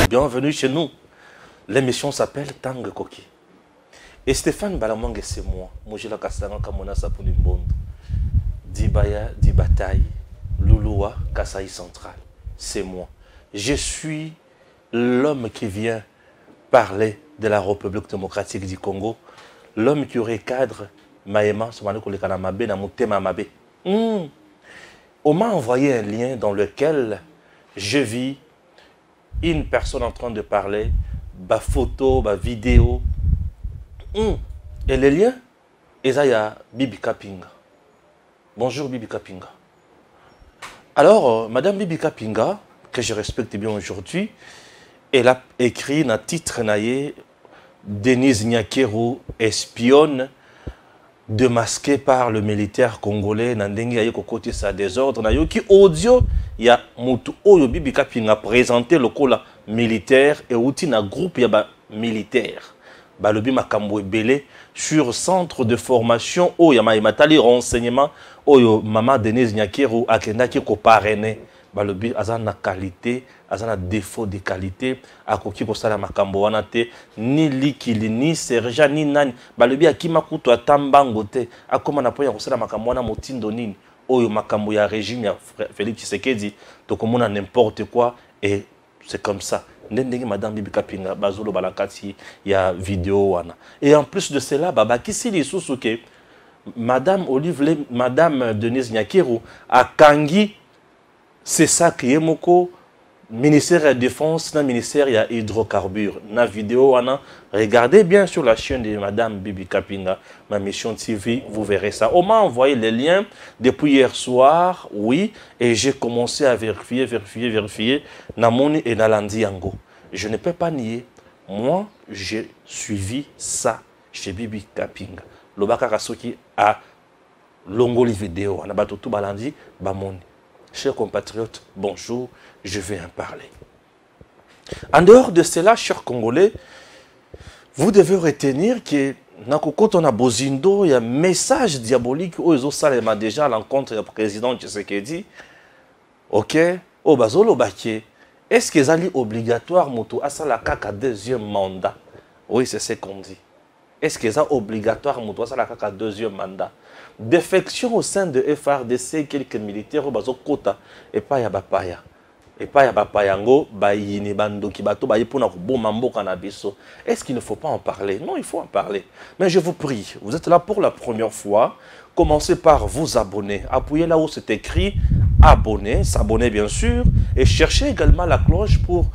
Bienvenue chez nous. L'émission s'appelle Tangue Koki. Et Stéphane Balamangue, c'est moi. Moi, je la Kassaran Kamona Sapuni Mbondo. Dibaya, Dibataï, Louloua, Kasaï Central. C'est moi. Je suis l'homme qui vient parler de la République démocratique du Congo. L'homme qui recadre Maïma, On m'a envoyé un lien dans lequel je vis une personne en train de parler, ma photo, ma vidéo. Et le lien, il y a Bibi Kapinga. Bonjour Bibi Kapinga. Alors, Madame Bibi Kapinga, que je respecte bien aujourd'hui, elle a écrit dans le titre Denise Nyakeru, espionne, démasquée par le militaire congolais, Nandengi Aye côté sa désordre, Nayoki audio, il y a Moutou Oyo Bibi Kapinga présenté le cola militaire et outil na groupe yaba militaire. Balobi Makambo Belé sur centre de formation Oyo Matali renseignement Oyo Mama Denise Nyakeru Akendaki ko parrainé. Balobi azana qualité, azana défaut de qualité, akoki ko sala makambo wana te ni likili ni serja ni nani. Balobi akima kutu atambango te akoma na poya ko sala makambo wana motindo nini. Oyo makambo ya régime ya Félix Tshisekedi to komona n'importe quoi et c'est comme ça. Ndenge Madame Bibi Kapinga bazolo balakati ya vidéo wana. Et en plus de cela baba kisili susuke Madame Olive Madame Denise Nyakeru akangi. C'est ça qui est moko ministère de la Défense, le ministère de l'Hydrocarbures. Dans la vidéo, regardez bien sur la chaîne de Madame Bibi Kapinga, ma mission TV, vous verrez ça. On m'a envoyé les liens depuis hier soir, oui, et j'ai commencé à vérifier, Namoni et Nalandi Yango. Je ne peux pas nier, moi, j'ai suivi ça chez Bibi Kapinga. Lobaka Rasoki a longoli vidéo, on a battu tout balandi, bamoni. Chers compatriotes, bonjour, je vais en parler. En dehors de cela, chers Congolais, vous devez retenir que quand on a Bozindo, il y a un message diabolique où ils ont déjà à l'encontre du président Tshisekedi. Ok, au Bazolo Baké, est-ce qu'ils allaient obligatoire moto à la caca deuxième mandat? Oui, c'est ce qu'on dit. Est-ce qu'ils ont obligatoire moto à la caca deuxième mandat? Défection au sein de FRDC, quelques militaires au bazo kota et pas ya bapaya. Et pas ya bapayango, bayini bando ki bato bayi pour na bomambo kanabiso. Est-ce qu'il ne faut pas en parler? Non, il faut en parler. Mais je vous prie, vous êtes là pour la première fois, commencez par vous abonner. Appuyez là où c'est écrit abonner, s'abonner bien sûr, et cherchez également la cloche pour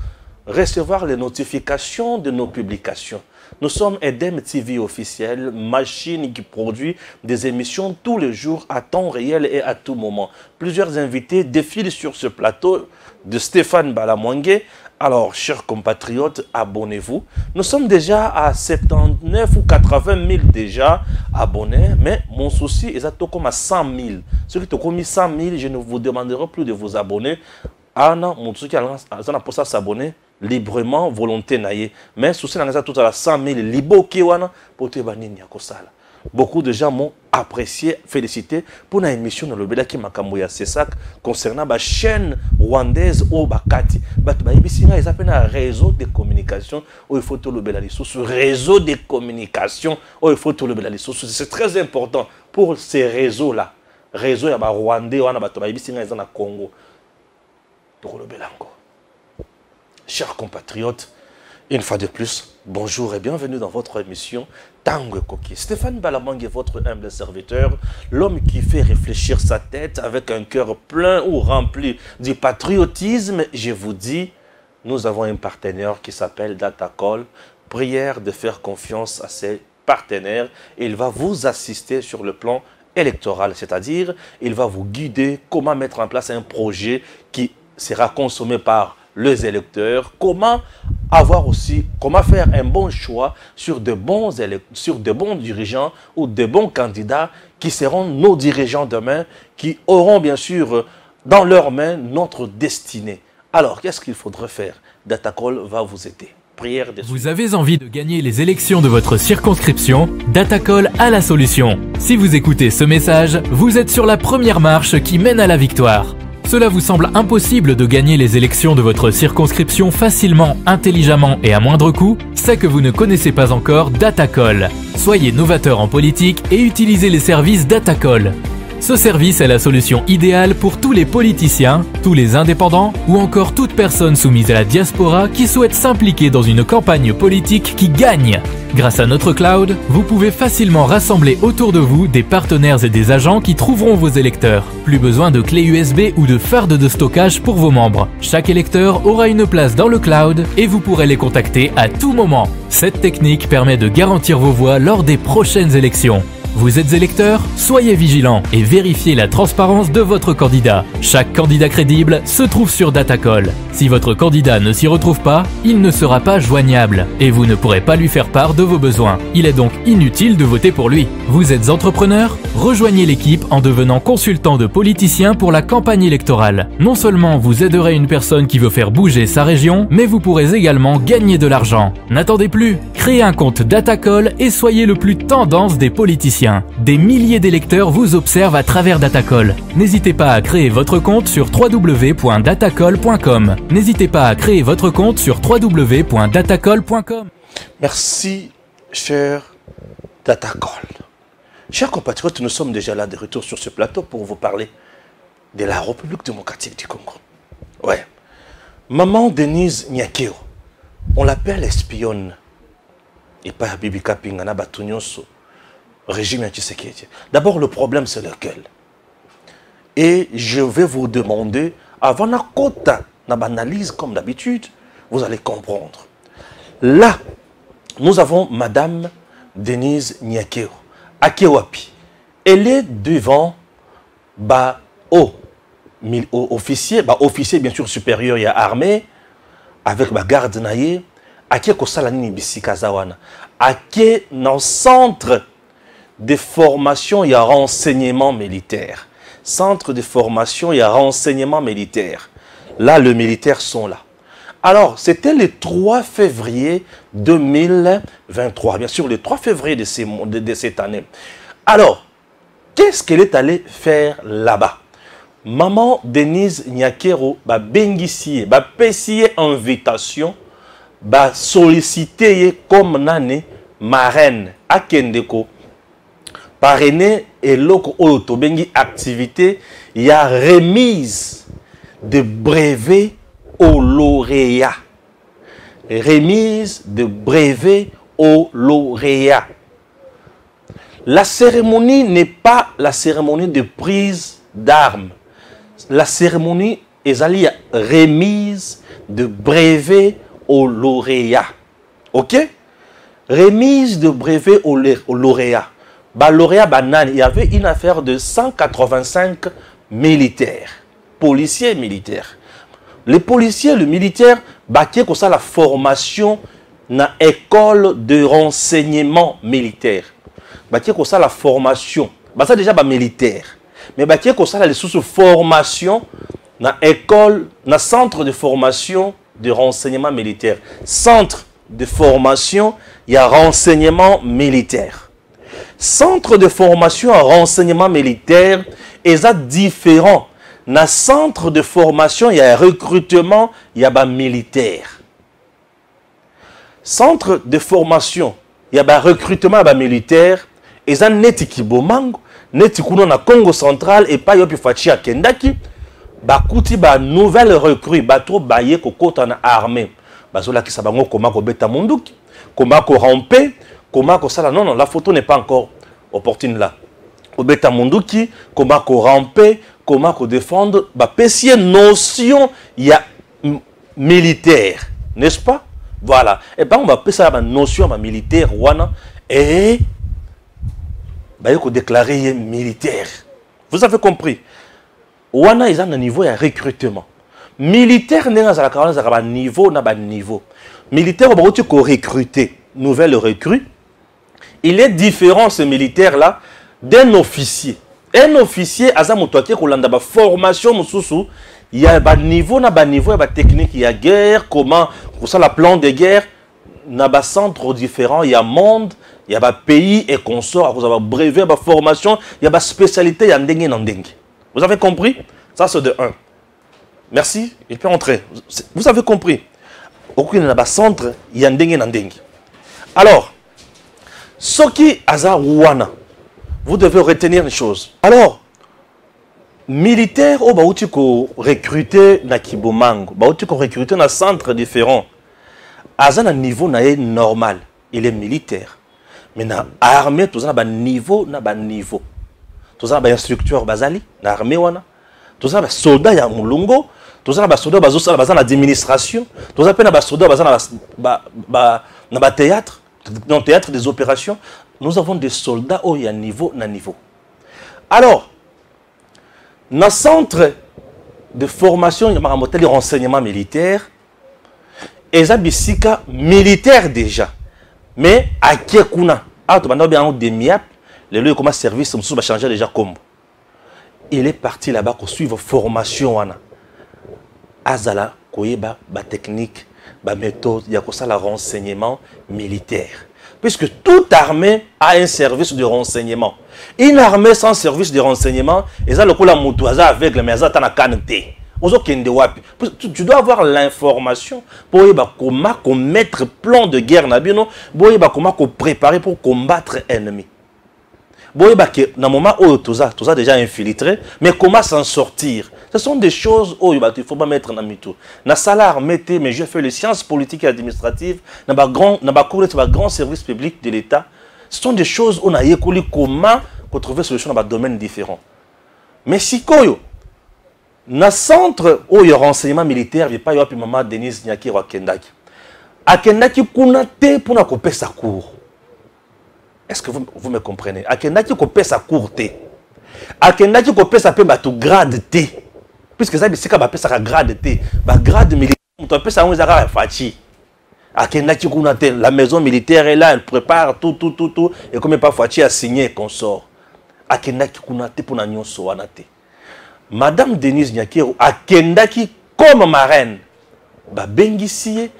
recevoir les notifications de nos publications. Nous sommes Edem TV officiel, machine qui produit des émissions tous les jours à temps réel et à tout moment. Plusieurs invités défilent sur ce plateau de Stéphane Balamangue. Alors, chers compatriotes, abonnez-vous. Nous sommes déjà à 79 ou 80 000 déjà abonnés, mais mon souci est comme à 100 000. Ceux qui ont commis 100 000, je ne vous demanderai plus de vous abonner. Anna, mon souci, on a pour ça s'abonner librement, volonté naïe. Mais souci, on a tout à la 100 000 libo kiwana pour te banini yakosala. Beaucoup de gens m'ont apprécié, félicité pour une émission dans le Belaki Makamboya Sesak concernant la chaîne rwandaise au Bakati. Ils appellent un réseau de communication où il faut tout le Belali sous réseau de communication où il faut tout le Belali sous. C'est très important pour ces réseaux-là. Réseau ya ba Rwandais wana bato ba ibisinga ezana Congo. Tokolo belango. Chers compatriotes, une fois de plus, bonjour et bienvenue dans votre émission Tangue Koki. Stéphane Balamangue est votre humble serviteur, l'homme qui fait réfléchir sa tête avec un cœur plein ou rempli du patriotisme. Je vous dis, nous avons un partenaire qui s'appelle Datacall. Prière de faire confiance à ses partenaires. Il va vous assister sur le plan électoral, c'est-à-dire il va vous guider comment mettre en place un projet qui sera consommé par les électeurs, comment avoir aussi, comment faire un bon choix sur de bons dirigeants ou de bons candidats qui seront nos dirigeants demain, qui auront bien sûr dans leurs mains notre destinée. Alors, qu'est-ce qu'il faudrait faire? Datacall va vous aider. Prière des... Vous avez envie de gagner les élections de votre circonscription? Datacall a la solution. Si vous écoutez ce message, vous êtes sur la première marche qui mène à la victoire. Cela vous semble impossible de gagner les élections de votre circonscription facilement, intelligemment et à moindre coût? C'est que vous ne connaissez pas encore Datacall. Soyez novateur en politique et utilisez les services Datacall. Ce service est la solution idéale pour tous les politiciens, tous les indépendants ou encore toute personne soumise à la diaspora qui souhaite s'impliquer dans une campagne politique qui gagne. Grâce à notre cloud, vous pouvez facilement rassembler autour de vous des partenaires et des agents qui trouveront vos électeurs. Plus besoin de clés USB ou de fardes de stockage pour vos membres. Chaque électeur aura une place dans le cloud et vous pourrez les contacter à tout moment. Cette technique permet de garantir vos voix lors des prochaines élections. Vous êtes électeur? Soyez vigilant et vérifiez la transparence de votre candidat. Chaque candidat crédible se trouve sur Datacall. Si votre candidat ne s'y retrouve pas, il ne sera pas joignable et vous ne pourrez pas lui faire part de vos besoins. Il est donc inutile de voter pour lui. Vous êtes entrepreneur? Rejoignez l'équipe en devenant consultant de politiciens pour la campagne électorale. Non seulement vous aiderez une personne qui veut faire bouger sa région, mais vous pourrez également gagner de l'argent. N'attendez plus, créez un compte Datacall et soyez le plus tendance des politiciens. Des milliers d'électeurs vous observent à travers Datacall. N'hésitez pas à créer votre compte sur www.datacall.com. N'hésitez pas à créer votre compte sur www.datacall.com. Merci, cher Datacall. Chers compatriotes, nous sommes déjà là de retour sur ce plateau pour vous parler de la République démocratique du Congo. Ouais. Maman Denise Nyakero, on l'appelle espionne. Et pas Bibi Kapingana Batunyonso. Régime Tshisekedi. D'abord, le problème, c'est lequel? Et je vais vous demander, avant la quota, l'analyse comme d'habitude, vous allez comprendre. Là, nous avons Madame Denise Nyakero, Akewapi. Elle est devant officier bien sûr supérieur, il y a armée, avec ma garde naïe, Ake Kosalani Bisikazawana, Ake dans le centre de formation, il y a renseignement militaire. Centre de formation, il y a renseignement militaire. Là, les militaires sont là. Alors, c'était le 3 février 2023. Bien sûr, le 3 février de cette année. Alors, qu'est-ce qu'elle est allée faire là-bas? Maman Denise Nyakero, bengissier, pessier invitation, sollicité comme nane marraine à Kendeko. Parrainé et l'autre autobengi activité, il y a remise de brevets aux lauréats. Remise de brevets aux lauréats. La cérémonie n'est pas la cérémonie de prise d'armes. La cérémonie est la remise de brevets aux lauréats. Ok? Remise de brevets aux lauréats. Lauréat banane, il y avait une affaire de 185 militaires, policiers militaires. Les policiers, les militaires, qui ont la formation dans l'école de renseignement militaire. Qui ont la formation, ça déjà militaire. Mais qui ont la formation dans l'école, dans le centre de formation de renseignement militaire. Centre de formation, il y a renseignement militaire. Centre de formation en renseignement militaire est différent. Dans le centre de formation, il y a un recrutement, il y a un militaire. Centre de formation, il y a un recrutement militaire, et ça n'est Kibomango, n'est na Congo central et pas yopi fachi à Kendaki, kuti nouvelle recrue, trop baye kokota na armée. Bazola ki sabango koma ko beta munduki, koma ko ramper. Comment ça non, la photo n'est pas encore opportune là. Au bêta munduki, comment ramper, comment défendre, pessier notion, il y a militaire, n'est-ce pas? Voilà. Et bien on va passer à la notion militaire, et il faut déclarer militaire. Vous avez compris? Wana ils ont un niveau de recrutement. Militaire n'est pas un niveau, niveau. Militaire, on va recruter, nouvelle recrue. Il est différent, ce militaire-là, d'un officier. Un officier, a formation, il y a un niveau, il y a une technique, il y a guerre, comment, pour ça, la plan de guerre, il y a un centre différent, il y a monde, il y a un pays et consort, vous avez un brevet, une formation, il y a une spécialité, il y a un dengue. Vous avez compris? Ça, c'est de 1. Merci, il peut entrer. Vous avez compris. Aucun n'a pas centre, il y a un dengue. Alors, ce qui Aza Wana, vous devez retenir une chose. Alors, militaire, oh, tu ko recruter na Kibomango, tu ko recruter dans centre différent. Aza na niveau na normal, il est militaire. Mais na armée, tout ça na niveau na niveau. Tout ça na instructeur bazali na armée wana. Tout ça na soldat ya mulungo. Tout ça na soldat bazosala bazana administration. Tout ça pe na soldat bazana na théâtre, dans le théâtre des opérations. Nous avons des soldats où il y a niveau na niveau. Alors, dans le centre de formation, il y a des renseignements militaires. Et ça, c'est militaire déjà. Mais à Kiekuna, des MIAP, les lieux comme service, on va changer déjà comme. Il est parti là-bas pour suivre formation. Azala, Koyeba, technique, méthode, il y a ça le renseignement militaire. Puisque toute armée a un service de renseignement. Une armée sans service de renseignement, et ça le coup la moutouaza avec le mais na kanté. Tu dois avoir l'information pour comment mettre plan de guerre pour comment préparer pour combattre l'ennemi. Dans le moment où tout ça déjà infiltré, mais comment s'en sortir? Ce sont des choses où il ne faut pas mettre dans le tout. Dans salaire, mais je fais les sciences politiques et administratives, dans le grand service public de l'État. Ce sont des choses où on a comment trouver des solutions dans des domaines différents. Mais si dans le centre où il y a renseignement militaire, il n'y a pas de maman Denise Nyakiro à Kendaki. À Kendaki, on a été pour nous couper sa cour. Est-ce que vous me comprenez? À Kendaki, on a sa cour. À Kendaki, on a sa grade T. Puisque ça, c'est quand ça grade T. Grade militaire, on peut ça un fachi. À Kendaki, la maison militaire est là, elle prépare tout. Et comme pas fachi à signer qu'on sort. À Kendaki, on a été pour nous soanate. Madame Denise Nyakiro, à Kendaki, comme marraine, bengissier,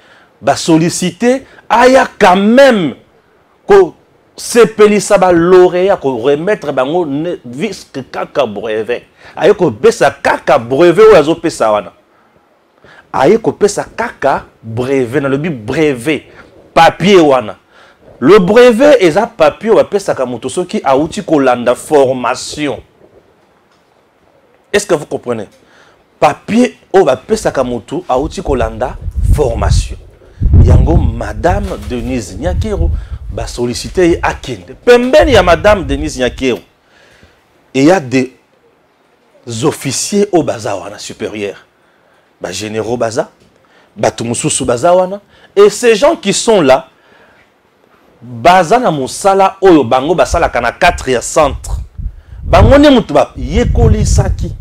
sollicité, aya quand même ko sepelisa ba lauréat ko remettre bango visque kaka brevet. Aya ko pesa kaka brevet ou azo pesa wana. Aya ko pesa kaka brevet dans le but brevet papier wana. Le brevet est un papier ou pesa ka moto soki a outi ko landa formation. Est-ce que vous comprenez? Papier ou pesa ka moto a outi ko landa formation. Yango Madame Denise Nyakiro ba sollicité à Kende. Pembeni ya Madame Denise Nyakiro. Et il y a des officiers au bazawana supérieur. Ba généraux baza, ba tumususu bazawana. Et ces gens qui sont là, bazana musala oyo bango basala kana 4 centre. Bango ne mutu ba yekoli saki.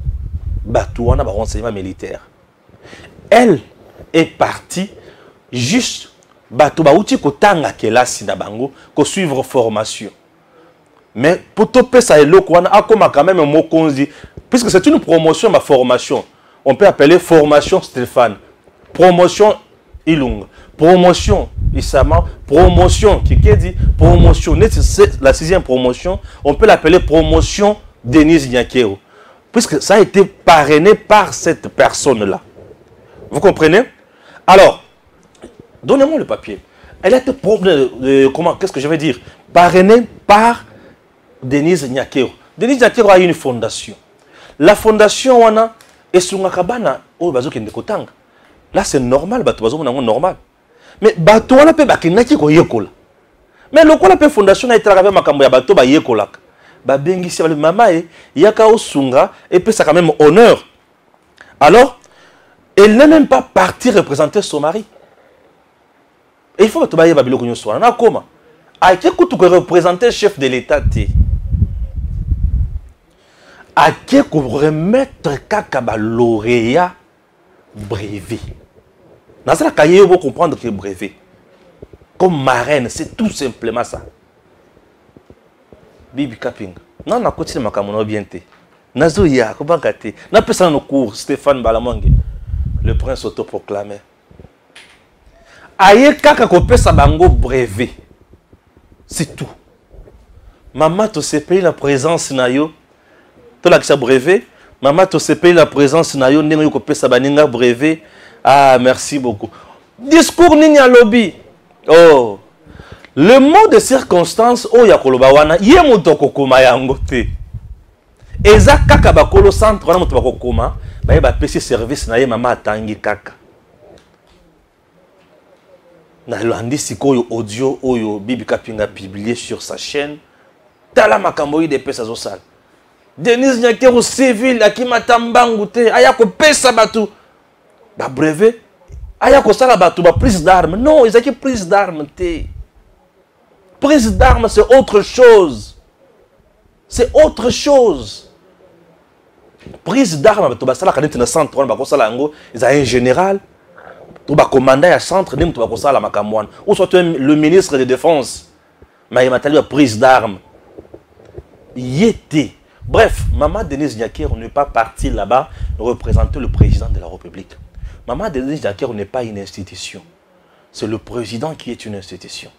Batouana ba renseignement militaire. Elle est partie juste bato bauti kotanga kelasi na bango ko suivre formation. Mais pour toper ça eloko wana akoma quand même mokonzi puisque c'est une promotion ma formation. On peut appeler formation Stéphane, promotion Ilung, promotion Isama, promotion Kikedi, promotion c'est la 6e promotion, on peut l'appeler promotion Denise Nyakiro. Puisque ça a été parrainé par cette personne-là. Vous comprenez? Alors, donnez-moi le papier. Elle a été comment? Qu'est-ce que je vais dire? Parrainée par Denise Nyakiro. Denise Nyakiro a une fondation. La fondation wana esungakabana o bazoki ndekotanga. Là c'est normal, bato bazo normal. Mais bato wana pe bakinaki ko yekola. Mais lokola pe fondation na itara avec makambo ya bato ba yekola. Ba bengi si le mama e yaka osunga et puis ça quand même honneur. Alors, elle n'est même pas partie représenter son mari. Et il faut que tu ailles à Babylone. Comment? À qui tu représenter le chef de l'État? À qui tu remettre Kakaba lauréat brevet? Dans ce cas, il faut comprendre que brevet. Comme marraine, c'est tout simplement ça. Bibi Kaping. Non, on a continué à bien. Nazoya, comment gâter? N'a pas ça nos cours, Stéphane Balamangue. Le prince autoproclamé. Aïe kaka kopé sa bango brevet. C'est tout. Maman to se paye la présence na yo. To la kisa brevet Maman, tu sais payer la présence na yo ndenge yo kopesa baninga brevet. Ah, merci beaucoup. Discours nini ya lobby. Oh. Le mot de circonstance o ya koloba wana ye moto kokoma yango te. Eza kaka bakolo centre wana moto bakokoma, ba ye ba pesi service na ye mama atangi kaka. Na landi sikoyo audio oyo Bibi Kapinga publié sur sa chaîne. Tala makambo yi de pesa zo sala. Denise Nyakero civil akimata mbangu te aya ko pesa batu ba brevet aya ko sala batu ba prise d'armes. Non, ils ont prise d'armes te. Prise d'armes c'est autre chose. C'est autre chose. Prise d'armes batu ba sala kanete na centre on ba ko sala ngo, ils ont un général ou ba commandant ya centre nim to ba ko sala makamwana ou soit le ministre de défense. Mais il m'a tali ba prise d'armes. Yété. Bref, Maman Denise Nyakero n'est pas partie là-bas représenter le président de la République. Maman Denise Nyakero n'est pas une institution. C'est le président qui est une institution.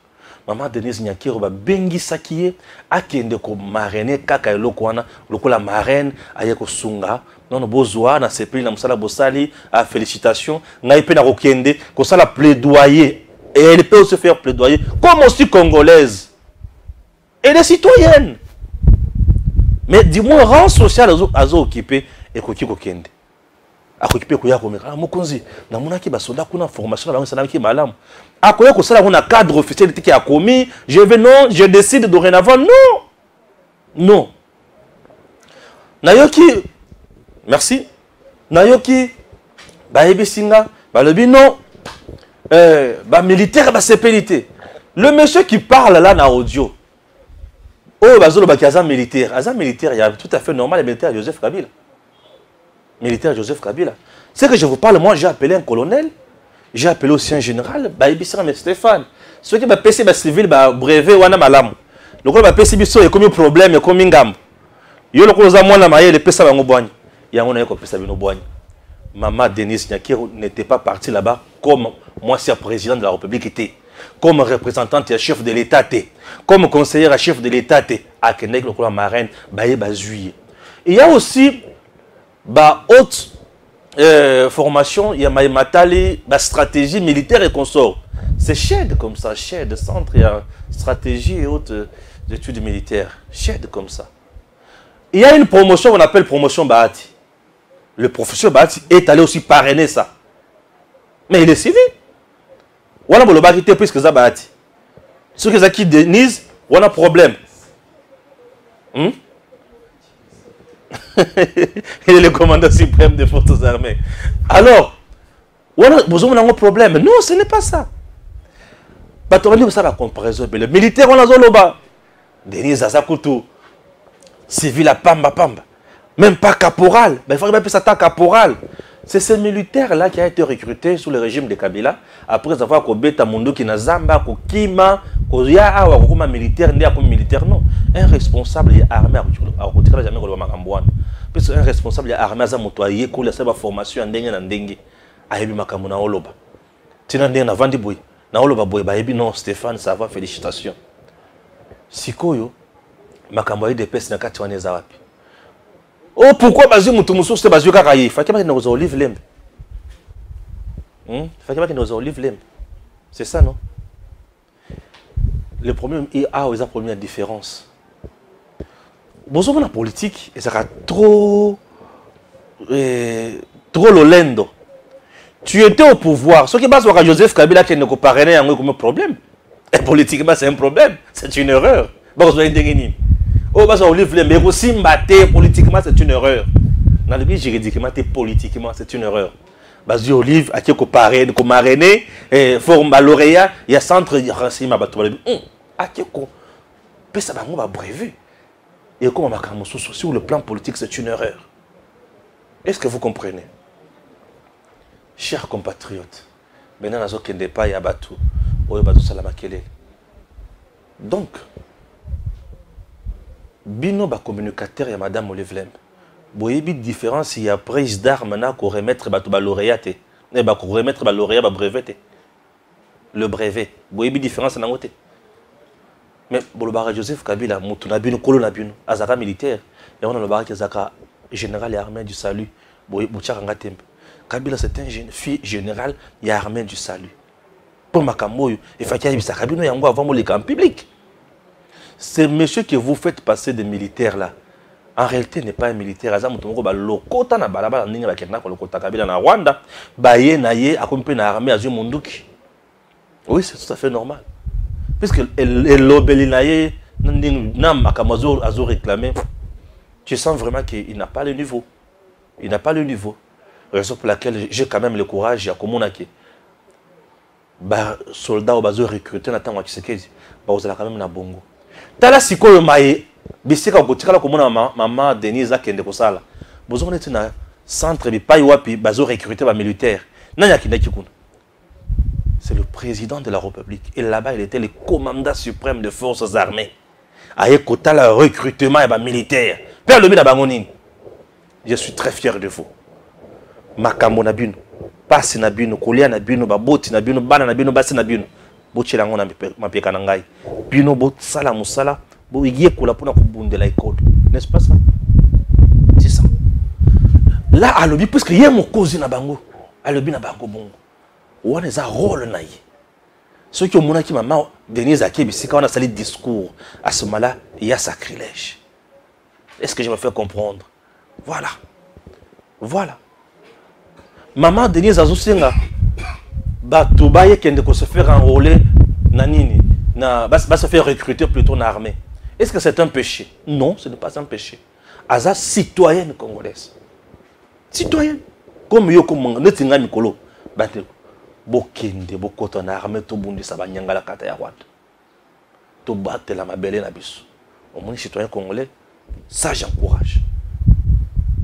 Maman Denise Nyakero va bengi sakiye akende ko marraine kaka elokwana lokola marraine ayeko sunga non bozwa na sepeli na musala bosali a félicitations ngai pe na kokende ko sala plaidoyer et elle peut aussi faire plaidoyer comme aussi congolaise. Elle est citoyenne. Mais dis-moi, rang social azo occupé et koki kokende. Occupé koya komeka. Mokonzi, na mona ki ba soldat kuna formation na bango sana ki malam. Akoya ko sala kuna cadre officiel qui a commis, je vais non, je décide dorénavant non. Non. Nayoki merci. Nayoki ba ebisinga, ba lebi non. Ba militaire ba CPLT. Le monsieur qui parle là na audio. Oh, bazolo bakaza militaire. Azan militaire, il y a tout à fait normal le militaire Joseph Kabila. Militaire Joseph Kabila. C'est que je vous parle, moi j'ai appelé un colonel, j'ai appelé aussi un général, Baïbissera mais Stéphane. Ceux qui m'a PC civil, brevet wana malam. Le coup m'a PC biso et comme problème et comme ingam. Yo le cause moi na maye le pesa bango boigne. Ya on a ko pesa bino boigne. Maman Denise Nyakero n'était pas parti là-bas comme moi c'est président de la République était. Comme représentante et chef de l'État, comme conseillère à chef de l'État, à Kenek, le marraine, il y a aussi haute formation, il y a Matali, stratégie militaire et consort. C'est CHED comme ça, CHED, centre, il y a stratégie et haute études militaires. CHED comme ça. Il y a une promotion qu'on appelle promotion Bahati. Le professeur Bahati est allé aussi parrainer ça. Mais il est civil. Voilà le bas qui était plus que ça Bahati. Ceux qui Denise, on a problème. Il est le commandant suprême des forces armées. Alors, on a besoin d'un problème. Non, ce n'est pas ça. Batorali, ça la comparaison. Le militaire, on a zoloba. Denise Azakutu, civil à Pamba Pamba. Même pas caporal. Mais il faut que ça caporal. C'est ce militaire-là qui a été recruté sous le régime de Kabila après avoir kobeta mundo qui na zamba ko kima ko ya awa ko militaire ndi comme militaire non un responsable armé a kotikala jamais ko lo makambwana parce un responsable armé za moto aye ko la seba formation ndenge na ndenge ayebi makambo na oloba tina ndenge na vandi boy na oloba boy ba yebi non Stéphane ça va félicitations sikoyo makambo ya DPS na kati waneza wapi. Oh, pourquoi bazu mutu musu c'est bazu kaka yi? Fakema ki nos olive lembe. Fakema ki nos olive lembe. C'est ça non? Le problème est la première différence. Bonjour la politique, et ça sera trop lolendo. Tu étais au pouvoir. Ce qui passe avec Joseph Kabila qui ne peut pas parrainer comme un problème. Et politiquement c'est un problème, c'est une erreur. Oh, bah, mais aussi politiquement, c'est une erreur. Dans le but juridiquement, politiquement, c'est une erreur. Bah, Olive, à qui comparer, comme marrainer, forme lauréat, il y a centre, il y a renseignement, à qui peut ça va brevet. Et comme sur le plan politique, c'est une erreur. Est-ce que vous comprenez? Chers compatriotes, maintenant, nous avons pas y abattu, donc, bino ba communicateur ya madame Olivlem. Boyebi différence il y a prise d'armes na ko remettre ba lauréat te. Ne ba ko remettre ba lauréat ba brevet. Le brevet. Boyebi différence na ngote. Mais bolobara Joseph Kabila mutu na bino kolo na bino azaka militaire et on a le baraka zaka général et armée du salut. Kabila, c'est un fils général et armée du salut. Pour Makamoyo, il faut qu'il y ait ça. Kabila, il y a avant le camp public. C'est monsieur que vous faites passer des militaires là. En réalité, n'est pas un militaire. Azam Mutomoko, lokota na balabala ninga bakena ko lokota Kabila na Rwanda. Baye na ye akompe na armée azu munduki. Oui, c'est tout à fait normal. Puisque l'obéli na ye na Makamazo azo réclamé. Tu sens vraiment qu'il n'a pas le niveau. Il n'a pas le niveau. Raison pour laquelle j'ai quand même le courage, il y a comme on a qui. Soldats ou recrutés, on attend à Tshisekedi. Vous allez quand même na bongo. Tala siko yo maye, bisika okotikala komona maman Denise akende kosala. Bozo on est na centre bi pai wapi bazo recruter ba militaire. Nanya kindaki kuna. C'est le président de la République. Et là-bas, il était le commandant suprême des forces armées. Aye kotala recrutement et ba militaire. Père le mina bangonini. Je suis très fier de vous. Makambo na bino, pasi na bino, kolia na bino, baboti na bino, bana na bino, basi na bino. Boche lango na mapeka na ngai. Bino bot sala musala, bo igie kola pona kubundela école. N'est-ce pas ça? C'est ça. Là alobi puisque yé mo kozi na bango, alobi na bango bongo. Wana za rôle na ye. Ceux qui ont monaki maman Denise Akebisi quand on a sali discours, à ce moment-là, il y a sacrilège. Est-ce que je me fais comprendre? Voilà. Voilà. Maman Denise Azusenga, Batoubaye qui est se faire enrôler, nanini, va se faire recruter plutôt dans l'armée. Est-ce que c'est un péché? Non, ce n'est pas un péché. Aza citoyenne congolaise. Citoyenne. Comme yo comme netinga mikolo. Bate bokende bokoto na armée to bundi sa banyanga la kata ya Rwanda. To battre la mabele na biso. Au moins citoyen congolais, ça j'encourage.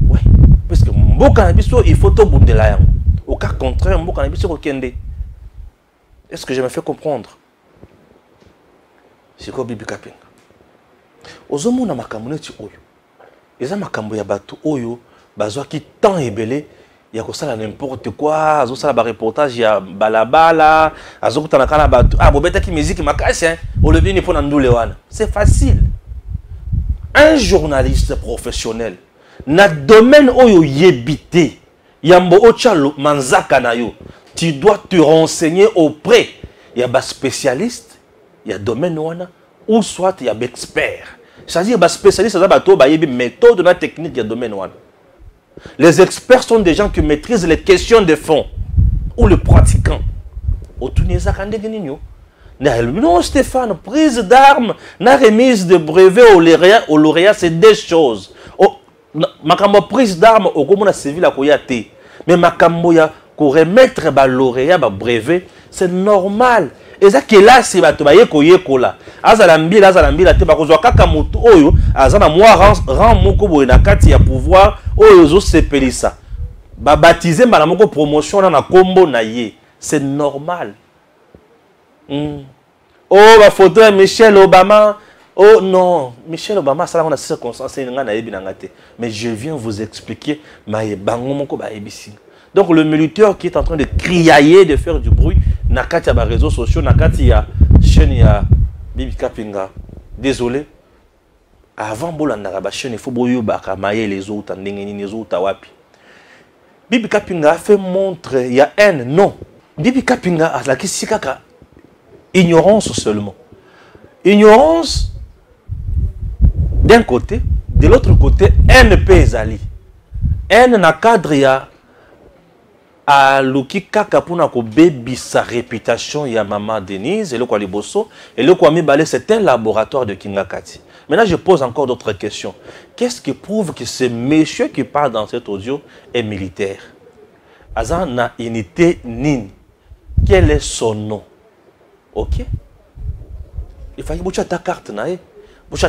Oui, parce que mboka na biso il faut to bundela yango. Au cas contraire, mboka na biso ko kende. Est-ce que je me fais comprendre? C'est quoi Bibi Kapinga? Ozomo na makambo neti oyo. Eza makambo ya bato oyo bazwa ki tant ebele ya kosala n'importe quoi, azo sala ba reportage ya balabala, azo kutana kana bato bobeta ki musique makasi hein, o lebi ni pona ndule wana. C'est facile. Un journaliste professionnel na domaine oyo yebité yambo ochalo manzaka na yo, tu dois te renseigner auprès ya ba spécialiste ya domaine wana ou soit ya ba expert. C'est-à-dire ba spécialiste za bato ba yebi méthode na technique ya domaine wana. Les experts sont des gens qui maîtrisent les questions de fond ou le pratiquant. Non, Stéphane, prise d'armes, la remise de brevet au lauréat, c'est des choses. Makambo prise d'armes au commun civil à Koyate. Mais makambo ya ko remettre ba lauréat ba brevet, c'est normal. Et ça que là c'est ba to ba yekoye kola. Azalambi te ba kozwa kaka moto oyo azana moi rang moko boye na kati ya pouvoir oyo zo sepelisa. Ba baptiser mbala moko promotion na kombo na ye. C'est normal. Oh ba photo de Michelle Obama. Oh non, Michelle Obama ça on a circonstance nga na yebi na ngate. Mais je viens vous expliquer ma bango moko ba ebisi. Donc le militaire qui est en train de criailler, de faire du bruit, nakati ya ba réseaux sociaux, nakati ya chaîne ya Bibi Kapinga. Désolé. Avant bolanda ba chaîne il faut boyo ba kamaye les autres ndengeni les autres wapi. Bibi Kapinga fait montre il y a haine non. Bibi Kapinga a la kisikaka ignorance seulement. Ignorance d'un côté, de l'autre côté haine pezali. Haine na cadre ya à Luki Kaka pour ko bébi sa réputation ya maman Denise et le quoi liboso et le quoi mi c'est un laboratoire de Kingakati. Maintenant je pose encore d'autres questions. Qu'est-ce qui prouve que ce monsieur qui parle dans cet audio est militaire? Azan na unité nini? Quel est son nom? OK? Il faut que tu aies ta carte nae.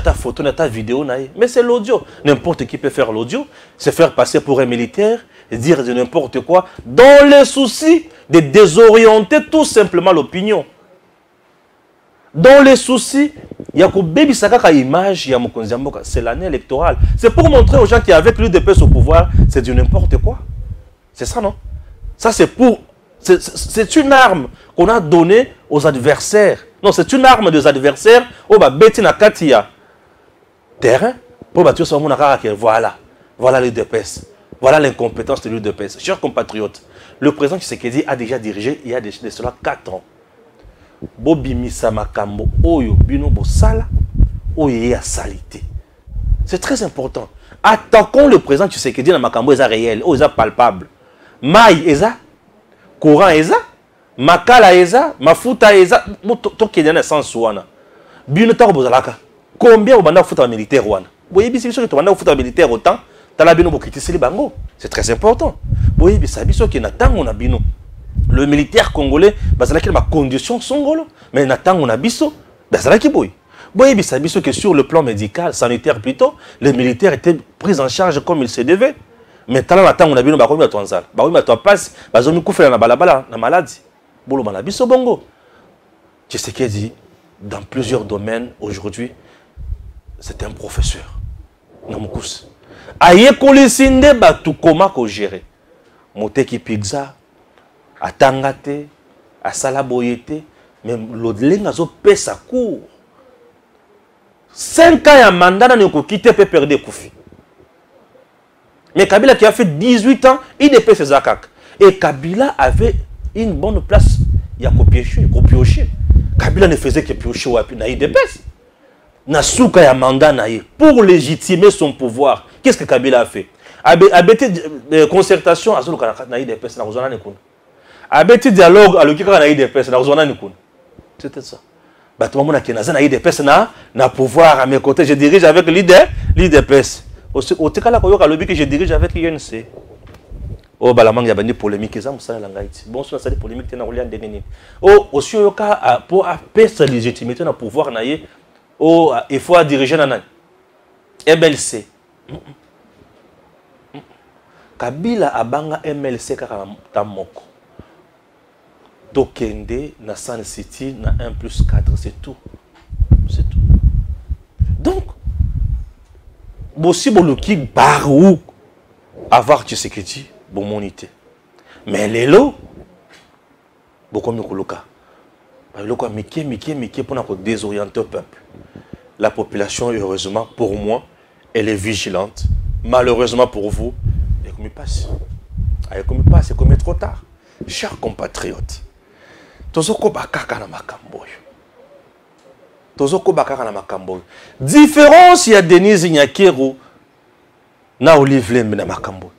Ta photo, ta vidéo, mais c'est l'audio. N'importe qui peut faire l'audio, se faire passer pour un militaire, dire de n'importe quoi, dans le souci de désorienter tout simplement l'opinion. Dans le souci, il y a que Baby Sakaka image, c'est l'année électorale. C'est pour montrer aux gens qui avec l'UDPS au pouvoir, c'est du n'importe quoi. C'est ça, non? Ça, c'est pour. C'est une arme qu'on a donnée aux adversaires. Non, c'est une arme des adversaires. Oh, bah, Betty na Katia. Terrain. Pour battre ce monde, voilà. Voilà l'UDPS. Voilà l'incompétence de l'UDPS. Chers compatriotes, le président Tshisekedi a déjà dirigé il y a de cela 4 ans. Bobimisa makambo oyo bino bosala oyo ya salité. C'est très important. Attaquons le président Tshisekedi na makambo eza réel, oyo eza palpable. Mai eza, courant eza, makala eza, mafuta eza, to kenya na sens wana. Bino ta bozalaka. Combien vous bandez foot militaire wana? Boyebi biso to bandez foot militaire autant, tala bino bokitiseli bango. C'est très important. Boyebi sabiso ki na tango na bino. Le militaire congolais, bazalaki ma condition songolo, mais na tango na biso, bazalaki boy. Boyebi sabiso que sur le plan médical, sanitaire plutôt, les militaires étaient pris en charge comme il se devait. Mais tala na tango na bino bakomi atwanzala. Bakomi atwapasse, bazomi kufela na balabala na maladie. Bolo na biso bongo. Tshisekedi dans plusieurs domaines aujourd'hui, c'est un professeur. Namukous. Aye kolisinde batu koma ko gérer. Moteki pizza, atangate, asala boyete, même l'odlenga zo pesa cours. 5 ans ya mandat ne ko quitter peut perdre Koufi. Mais Kabila qui a fait 18 ans, il dépêche ses akak. Et Kabila avait une bonne place. Il y a kopioché. Kabila ne faisait que piocher wapi na IDPS. Na souka ya mandat naïe pour légitimer son pouvoir. Qu'est-ce que Kabila a fait? Abeti concertation à zolo na IDPS na kozana nekuna. Abeti dialogue à l'okika na IDPS na kozana nekuna. C'était ça. Bah tout le monde a kenaza na IDPS na pouvoir à mes côtés. Je dirige avec l'IDPS. Au tekala koyoka lobi que je dirige avec l'INC. Oh balamang ya bandi polémique ça musala langaiti. Bon so na polémique na rolia ndenini. Oh aussi yoka pour apaiser sa légitimité na pouvoir na ye. Oh il faut diriger na nani. MLC. Kabila abanga MLC kaka tamoko. Tokende na Sun City na 1+4 c'est tout. C'est tout. Donc Bossi Boluki barou avoir Tshisekedi bon monité. Mais les lots beaucoup mieux koloka. Baloko miki pour nous désorienter le peuple. La population heureusement pour moi elle est vigilante. Malheureusement pour vous, elle comme il passe. Elle comme il passe, c'est comme trop tard. Chers compatriotes, tozoko bakaka na makambo. Tozoko bakaka na makambo. Différence il y a Denise Nyakeru na Olive Lembe na makambo.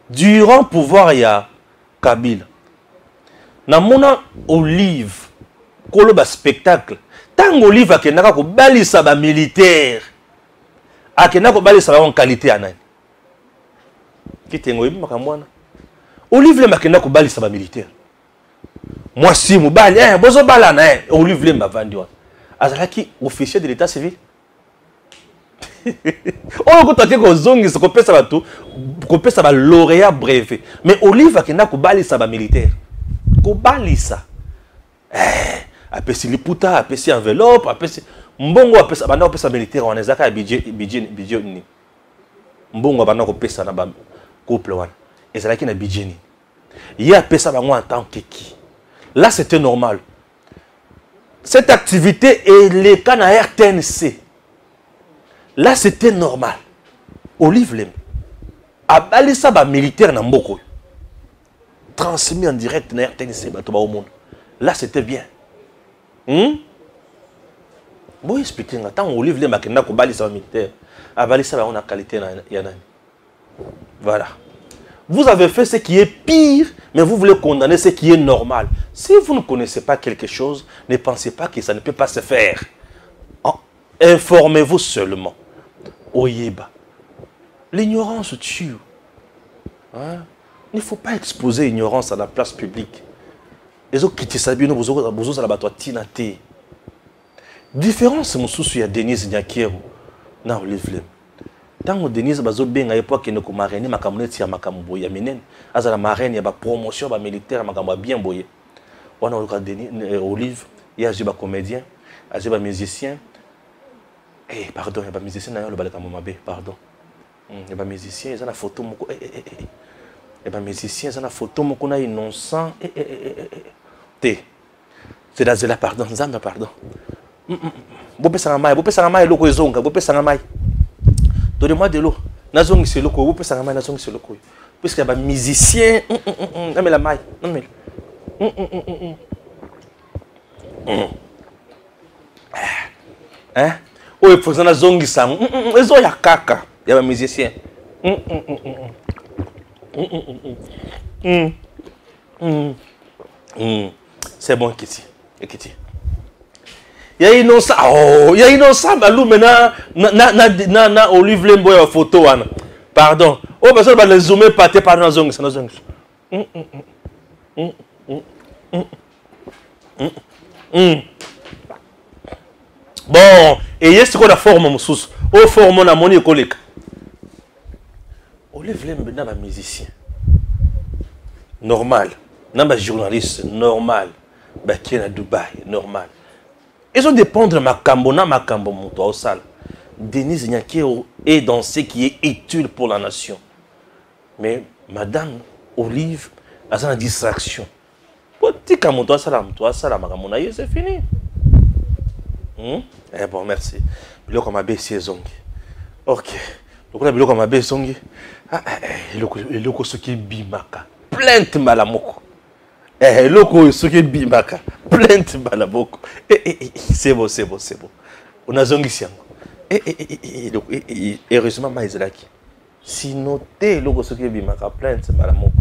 Durant pouvoir il y a Kabila. Na mona Olive koloba spectacle. Tant Olive akenaka ko balisa ba militaire. Akenaka ko balisa ba en qualité anani. Kitengo yibi makamwana. Olive Lembe akenaka ko balisa ba militaire. Moi si mo bali bozo bala na Olive Lembe avandi wana. Azalaki officier de l'état civil. On ko take ko zongi ko pesa batu ko pesa ba lauréat brevet. Mais Olive akenaka ko balisa ba militaire. Ko balisa. Apesi liputa, apesi enveloppe, apesi mbongo apesa banda opesa militaire wana ezaka budget ni. Mbongo banda ko pesa na ba couple wana. Ezalaki na budget ni. Ya pesa bango en tant que qui. Là c'était normal. Cette activité est le cas na RTNC. Là c'était normal. Olive Lembe abalisa ba militaire na mboko. Transmis en direct na RTNC bato ba au monde. Là c'était bien. Bon expliquer tant Olive Lembe akenda ko balisa ba militaire. Abalisa ba on a qualité na yanani. Voilà. Vous avez fait ce qui est pire, mais vous voulez condamner ce qui est normal. Si vous ne connaissez pas quelque chose, ne pensez pas que ça ne peut pas se faire. Informez-vous seulement. Oyeba. L'ignorance tue. Hein? Il ne faut pas exposer l'ignorance à la place publique. Les autres qui savent bien, vous avez tinate. Différence, mon souci, il y a Denise Nyakeru. Na Olive Lembe. Tant Denise bazo benga époque ne ko marraine makamneti ya makambo ya minen azala marraine ya ba promotion ba militaire makambo bien boye wana ka Denise Olive ya jiba comédien ajiba musicien pardon ya ba musicien na yo le balaka mabe pardon ya ba musicien za na photo moko ya ba musicien za na photo moko na innocent te c'est là pardon nzamba pardon bo pesa na mai loko ezonga bo pesa na mai. Donnez-moi de l'eau. Nazong c'est le coup, parce que la nazong c'est le coup. Parce qu'il y a des musiciens, non mais la maille, non mais. Hein? Oh, il faut que nazong ça. Ils ont ya kaka, il y a des musiciens. C'est bon, Kitty. Kitty. Il y a innocent. Oh, il y a innocent. Balou maintenant. Na Olive Lembo ya photo wana. Pardon. Oh, parce que va les zoomer pâté par nos ongles, nos ongles. Bon, et est-ce qu'on a formé mon sous? Oh, formé na moni collègue. Olive Lembo na ba musicien. Normal. Na ba journaliste normal. Ba qui na Dubaï normal. Ils ont dépendre de Makambo, na Makambo, mon toit au sale. Denise Nyakeo est dans ce qui est utile pour la nation. Mais Madame Olive a une distraction. Petit comme toi, ça, c'est fini. Eh bon, merci. Le comme abbé saison. Ok. Donc là, le comme abbé saison. Ah, le coup ce qui est bimaka. Plainte malamoko. Eh, loko soki bimaka plainte balaboko. C'est bon, c'est bon, c'est bon. On a zongi siango. Heureusement maizalaki. Si noté loko soki bimaka plainte malamoko.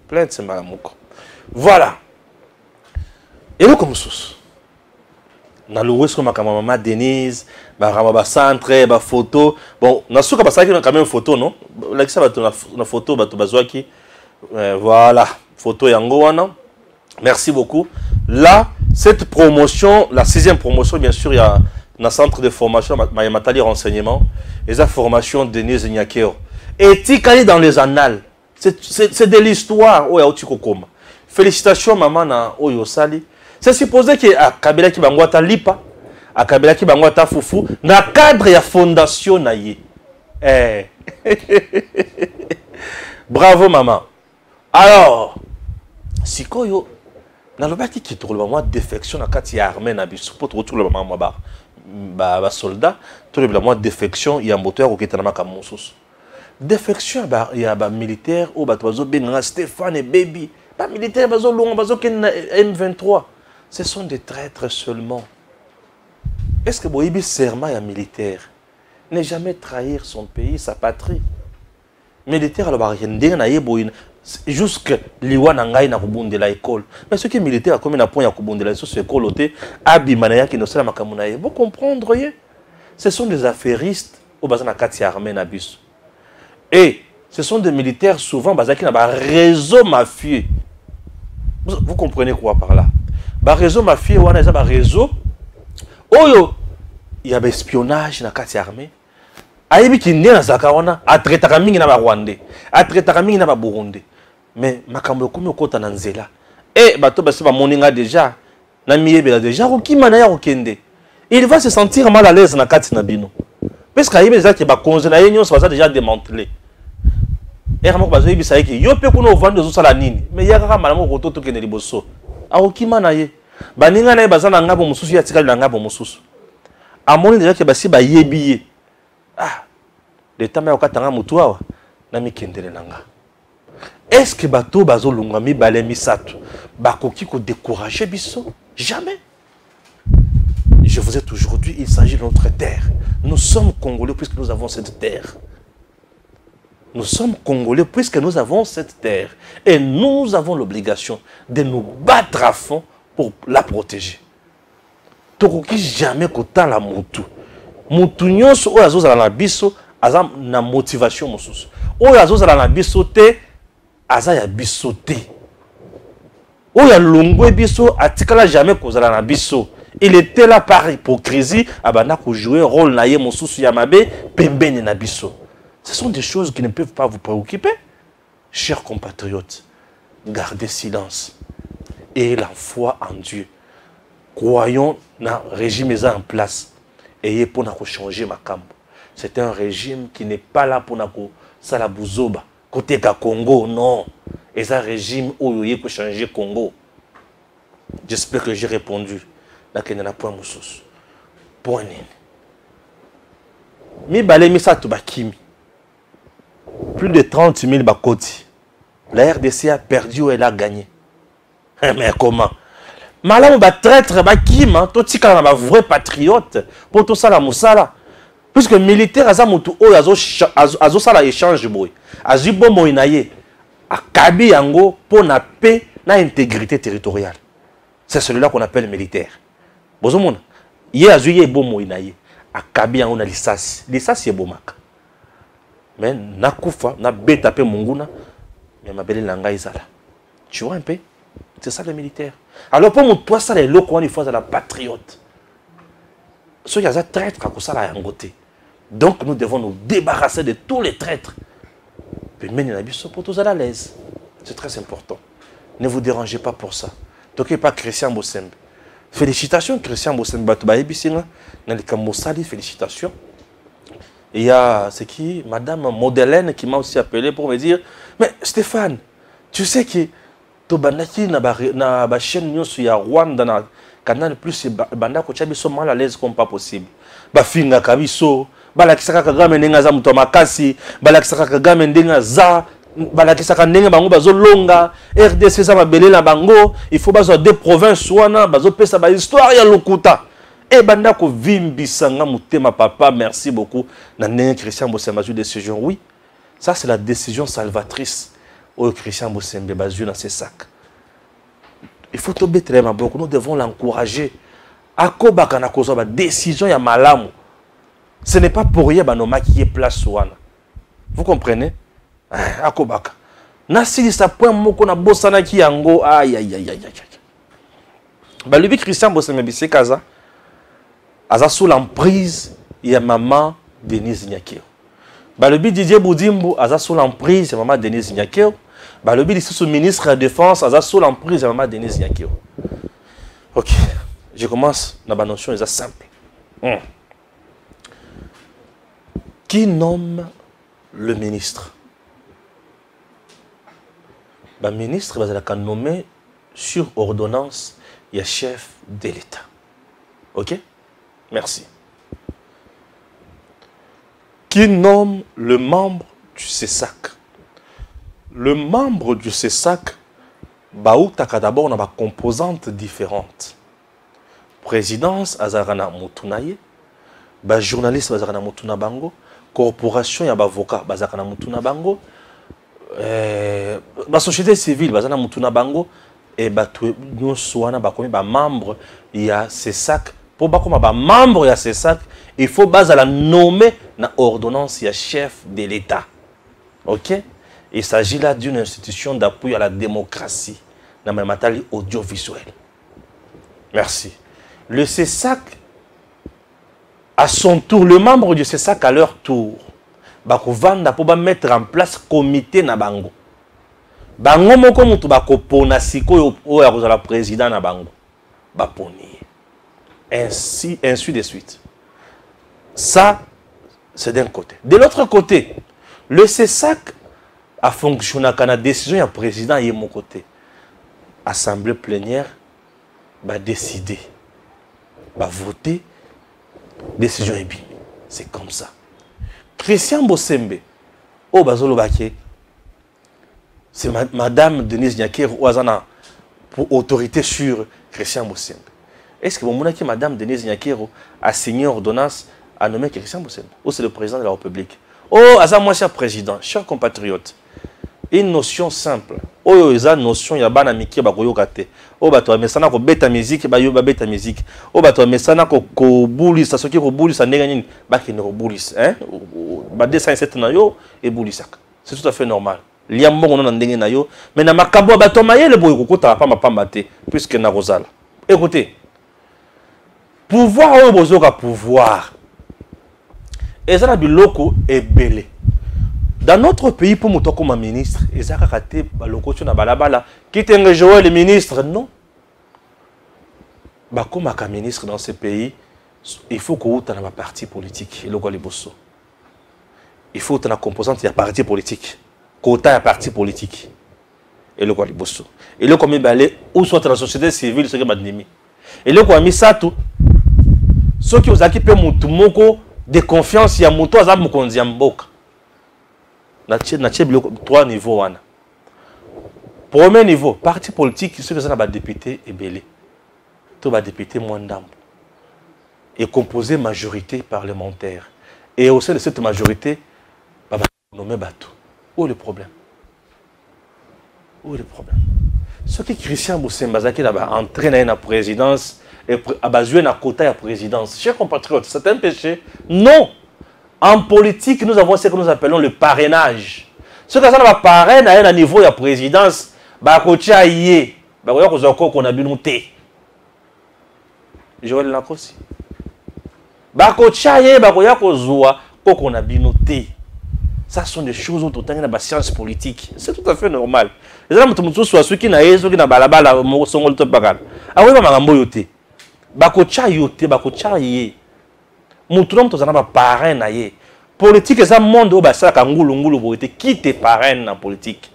Plainte malamoko. Voilà. Et le comme sous. Na loué ce que ma maman Denise, ba centre, ba photo. Bon, na souka ba saki na quand même photo non. Là qui ça va na photo ba to bazwaki. Voilà, photo Yangoana. Merci beaucoup. Là, cette promotion, la 6e promotion, bien sûr, il y a un centre de formation, Matali Renseignement, et la formation de Denise Nyakeo. Et Tikali dans les annales. C'est de l'histoire. Félicitations, maman, Oyo Sali. C'est supposé que à Kabila ki bangwata lipa, à Kabila ki bangwata fufu, na cadre ya fondation na ye. Bravo, maman. Alors, si koyo, na lobaki ki to le défection na kati ya armée na biso pour tout le maman ba soldat, tout le moment défection ya moteur oketa na makambo mosusu. Défection ya ba militaire ou ba tozo benga Stéphane et baby, ba militaire bazo longa bazo ken M23. Ce sont des traîtres seulement. Est-ce que boyibi serment ya militaire ne jamais trahir son pays, sa patrie? Militaire alors ndenge na yeboyina jusque liwana ngai na kubundela école. Mais ce qui est militaire comme na point ya kubundela sur ce école oté abimana ya kinosala makamu na ye. Vous comprendre ye? Ce sont des affairistes au bazana kati armée na biso. Et ce sont des militaires souvent bazaki na ba réseau mafieux. Vous comprenez quoi par là? Ba réseau mafieux wana eza ba réseau oyo il y a espionnage na kati armée. Ayebi ki nde na zaka wana atretaka mingi na ba Rwandais, atretaka mingi na ba Burundais. Mais makambo komi okota na nzela. Bato basi ba moninga déjà na miyebela déjà okima na ya okende. Il va se sentir mal à l'aise na kati na bino. Parce que ayebi za ki ba konze na yenyo ça va déjà démantelé. Ramoko bazo yebi sa ki yo pe kuno vendre zo sala nini. Mais ya kaka malamo koto to kende liboso. Okima na ye. Baninga na ye bazana ngabo mususu ya tikali na ngabo mususu. Amoni déjà ki basi ba yebi. Le temps est au Katanga Moutoua, Nami Kendele Nanga. Est-ce que bateau bazo lungami balemi sato bakoki ko décourager biso? Jamais. Je vous ai aujourd'hui, il s'agit de notre terre. Nous sommes Congolais puisque nous avons cette terre. Nous sommes Congolais puisque nous avons cette terre. Et nous avons l'obligation de nous battre à fond pour la protéger. Tokoki jamais kotan la moutou. Moutou nyonso oyo azozala na biso aza na motivation mosusu. Oyo azozala na biso te aza ya biso te. Oyo alongwe biso atikala jamais kozala na biso. Il était là par hypocrisie abana ko jouer rôle na ye mosusu ya mabe pembeni na biso. Ce sont des choses qui ne peuvent pas vous préoccuper. Chers compatriotes, gardez silence et la foi en Dieu. Croyons dans le régime en place. Et pour changer ma camp. C'est un régime qui n'est pas là pour la bouzoba. Côté Congo, non. Et c'est un régime où il faut changer Congo. J'espère que j'ai répondu. Là, qu'il n'y a pas de point. Mi balé mi sa bakimi. Plus de 30 000 bakoti. La RDC a perdu ou elle a gagné. Mais comment? Malamu ba traître bakim, to tika na ba vrai patriote pour tout ça la musala. Puisque militaire aza mutu o azo sala échange boy. Azu bomo inaye. Akabi yango pour na paix na intégrité territoriale. C'est celui-là qu'on appelle militaire. Bozomona. Ye azu ye bomo inaye. Akabi yango na lisasi. Lisasi ye bomaka. Mais na kufa na beta pe munguna. Mais ma belle langa izala. Tu vois un peu? C'est ça le militaire. Alors pour moi, toi, ça les locaux, il faut la patriote. Ceux qui ont traître, ça la yangoté. Donc nous devons nous débarrasser de tous les traîtres. Puis mener pour tous à l'aise. C'est très important. Ne vous dérangez pas pour ça. Donc pas Christian Bossembe. Félicitations Christian Bossembe. Félicitations. Il y a, c'est qui? Madame Modelaine qui m'a aussi appelé pour me dire, mais Stéphane, tu sais que Tobandaki na ba chaîne nyonso ya Rwanda na Canal Plus banda ko chabiso mal à l'aise comme pas possible. Ba finga kabiso, bala kisaka kagame ndenga za muto makasi, bala kisaka kagame ndenga za, bala kisaka ndenga bango bazolonga, RDC za mabele na bango, il faut bazo des provinces wana bazo pesa ba histoire ya lokuta. Et banda ko vimbisanga mutema papa, merci beaucoup. Na ndenga Christian Bossembe de décision, oui. Ça c'est la décision salvatrice. Au Christian Bossembe basé dans ses sacs. Il faut tomber très mal. Nous devons l'encourager. Akobaka na kozo ba décision ya malamu. Ce n'est pas pour rien nos maquiller place wana. Vous comprenez? Akobaka. Na sili sa point moko na bosana ki yango aïe aïe aïe aïe aïe. Ba lui Christian Bossembe bise kaza. Aza sous l'emprise ya maman Denise Nyakero. Balobi Didier Boudimbo aza sous l'emprise de maman Denise Nyakero. Balobi ici sous ministre de la Défense aza sous l'emprise de maman Denise Nyakero. Ok, je commence dans ma notion est simple. Qui nomme le ministre? Le ministre va nommer sur ordonnance le chef de l'État. Ok? Merci. Qui nomme le membre du CESAC? Le membre du CESAC, d'abord, on a des composantes différentes. Présidence, Azarana Moutunaye, journaliste, Azarana Moutuna Bango, corporation, il y a des avocats, Azarana Moutuna Bango, société civile, Azarana Moutuna Bango, et nous sommes membres, il y a CESAC. Pour être membre de CESAC, il faut la nommer dans l'ordonnance du chef de l'État. Ok? Il s'agit là d'une institution d'appui à la démocratie dans la matière audiovisuelle. Merci. Le CESAC, à son tour, le membre du CESAC à leur tour, pour mettre en place comité na bango. Bango moko mutu bakopona siko oyo la président na bango. Baponi. Ainsi de suite. Ça, c'est d'un côté. De l'autre côté, le CESAC a fonctionné quand la décision du président est mon côté. Assemblée plénière va décider, va voter, décision est bien. C'est comme ça. Christian Bossembe, au Bazolo Baké, c'est Madame Denise Nyakero pour autorité sur Christian Bossembe. Est-ce que vous que Madame Denise Nyakero a signé ordonnance à nommer Christian Bossembe? Ou c'est le président de la République? Oh, moi, cher président, chers compatriotes, une notion simple. Oh, il y a une notion, il y a une amitié, il y a une amitié. Oh, bah, toi, mais ça n'a pas bête musique, bah, yo, bah, bête musique. Oh, bah, toi, mais ça n'a pas boulis, ça, ce qui est boulis, ça n'est gagné, bah, qui n'est pas boulis, hein? Bah, 207 na yo, et boulis, c'est tout à fait normal. Il y a un bon, on a un yo, mais na makabo, bah, toi, maïe, le boy, t'as pas ma pambate, puisque na rosal. Écoutez, pouvoir, oh, bozo, pouvoir. Et ça, le loco est belé. Dans notre pays, pour nous comme ministre, et ça a été le loco na balabala, qui t'engageait jouer le ministre, non. Bah, comme un ministre dans ce pays, il faut que vous ayez un parti politique. Il faut que vous ayez une composante de parti politique. Que vous ayez un parti politique. Et le Bosso. Et le comme il ou soit dans la société civile, ce qui est ennemi. Et le comme ça tout. Ceux qui ont acquis Moutoumoko, de confiance, il y a moto à Zamukonzi Mboka. Trois niveaux. Premier niveau, parti politique, ceux qui sont des députés et belé. Tous les députés moins d'âme. Et composé majorité parlementaire. Et au sein de cette majorité, on va nommer Batou. Où est le problème? Où est le problème? Ce qui Christian Boussembazaki a entraîné dans la présidence et a joué dans la quota de la présidence. Chers compatriotes, c'est un péché? Non! En politique, nous avons ce que nous appelons le parrainage. Ce que ça va parrainer à un niveau de la présidence, bakocha yé, bakoya kozoko qu'on a binuté. Joël Lacosi. Bakocha yé, bakoya kozwa qu'on a binuté. Ça sont des choses où on a dans la science politique. C'est tout à fait normal. Les gens qui sont ceux qui n'ont balabala, sont tous bagal. Ah oui, maman yote. Bakocha yote, bakocha yé. Moutoum to zana ba parrain na ye. Politique ça monde au basa ka ngulu boite qui te parrain en politique.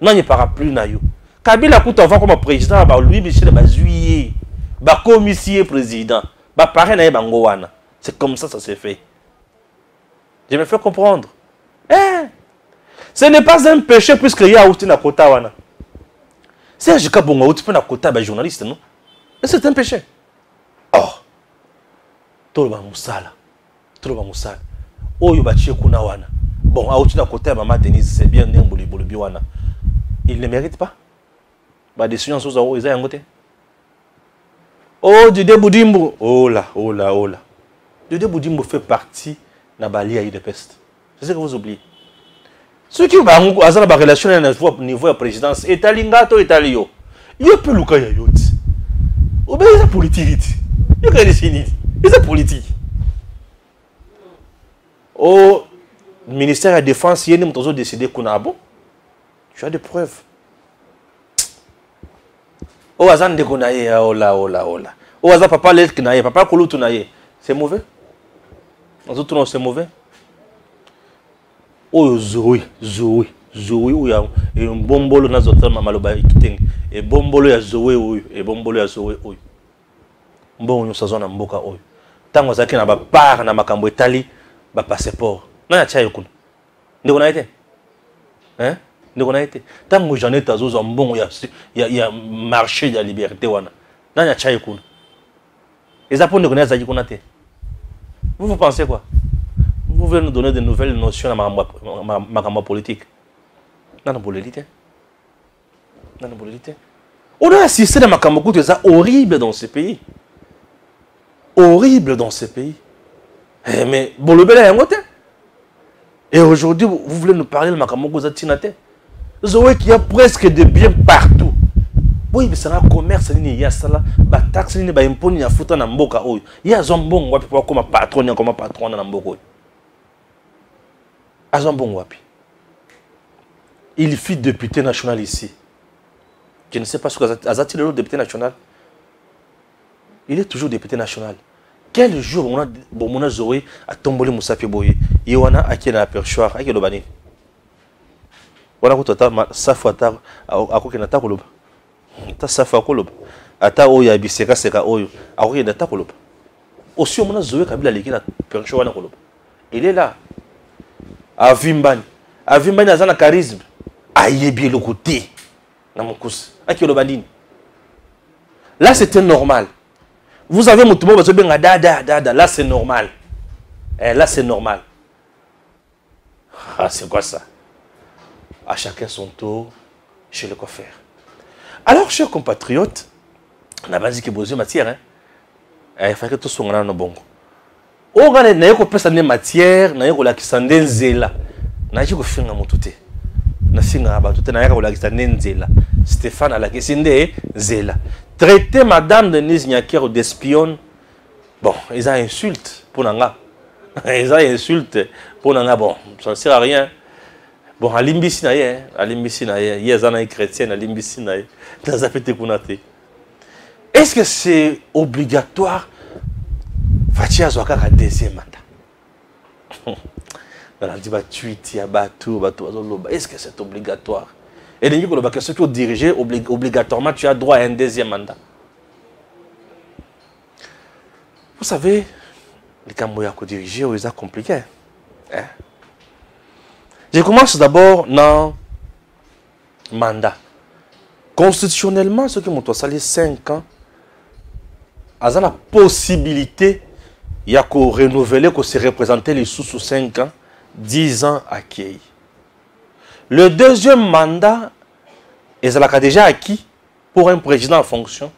Non n'y para plus na yo. Kabila kuta va comme président ba Louis Michel ba juillet. Ba commissaire président. Ba parrain na ye bango wana. C'est comme ça s'est fait. Je me fais comprendre. Ce n'est pas un péché puisque y a outi na kota wana. C'est jika bongo outi pe na kota ba journaliste non. C'est un péché. Oh. Toloba musala. Toloba musala. Oyo bachie kuna wana. Bon, aouti na côté maman Denise, c'est bien nemboli bolobi wana. Il ne mérite pas. Ba décision sur ça eza yangote. Oh, Didier Boudimbo. Oh là, oh là, oh là. Didier Boudimbo fait partie na balia de peste. C'est ce que vous oubliez. Ceux qui ont une relation à niveau de présidence, Etalingato, Etalio. Yo peut luka ya yoti. Obe eza politique. Yo ka décider. C'est politique. Au ministère de la Défense, il y a des décidé qu'on a bon. Tu as des preuves. Oh, Azan de Gonaye, oh là, oh là, oh là. Oh, Azan papa l'être Kinaye, papa Koulou Tunaye. C'est mauvais. En tout cas, c'est mauvais. Oh, Zoé, où il y a un bon bolo dans notre maloba kiteng. Et bon bolo ya Zoé, oui. Et bon bolo ya Zoé, oui. Bon, nous sommes en Mboka, oui. Tant que ça n'a pas na makambo etali ba passeport na cha yokuna ndeko na été hein ndeko na été tant que j'en ai tazo zambongo ya marché de la liberté wana na cha yokuna les apôtres ndeko na za yokuna te. Vous pensez quoi? Vous voulez nous donner de nouvelles notions à makambo politique? Na bolélité na bolélité on a assisté à makambo kuti ça horrible dans ce pays. Horrible dans ce pays. Mais Bolobela Yangote. Et aujourd'hui, vous voulez nous parler de Makamoko Zatinate. Zoé qui a presque des biens partout. Oui, mais c'est un commerce, il y a ça là. La taxe, il y a impôt, il y a foutu dans Mboka. Il y a Zombon, wapi, comme patron, comme patron dans Mboka. À Zombon, wapi. Il fut député national ici. Je ne sais pas ce que Azati le député national. Il est toujours député national. Quel jour on a Zoé à tomber Moussapi Boye? Il y a un qui est dans la perchoir, qui est le bani. Voilà que tu as Safata à quoi qu'il y a un ta Safa Kolob. Ata Oya Biseka Seka Oyo, à quoi il y a un Takolob. Aussi, on a Zoé Kabila qui est dans la perchoir. Il est là. À Vimbani. À Vimbani, il y a un charisme. Aïe, bien le côté. Dans mon cous. À qui est le bani? Là, c'était normal. Vous avez mon tour, là c'est normal. Là c'est normal. Ah, c'est quoi ça? À chacun son tour chez le coiffeur. Alors, chers compatriotes, on a pas dit que vous avez matière. Il faut que tout soit dans le bon. On a une matière, on a une matière, zela. Na chiko finga mutute. Na singa abatute na yaka ulakisa nenzela. Stéphane alakisinde zela. Traiter Madame Denise Nyakero d'espionne, bon, ils ont insulte pour Nanga. Ils ont insulte pour Nanga, bon, ça ne sert à rien. Bon, à Limbisi naye, il y a des chrétiens à Limbisi naye, dans la fête kunate. Est-ce que c'est obligatoire? Fatia Zoaka a deuxième mandat. Est-ce que c'est obligatoire? Et les gens qui sont dirigés, obligatoirement, tu as droit à un deuxième mandat. Vous savez, Les Cambodgiens qui dirigent, c'est compliqué. Hein? Je commence d'abord dans le mandat. Constitutionnellement, ceux qui m'ont salé 5 ans, ils ont la possibilité de renouveler, de se représenter les sous 5 ans, 10 ans acquis. Le deuxième mandat, ils ont déjà acquis pour un président en fonction.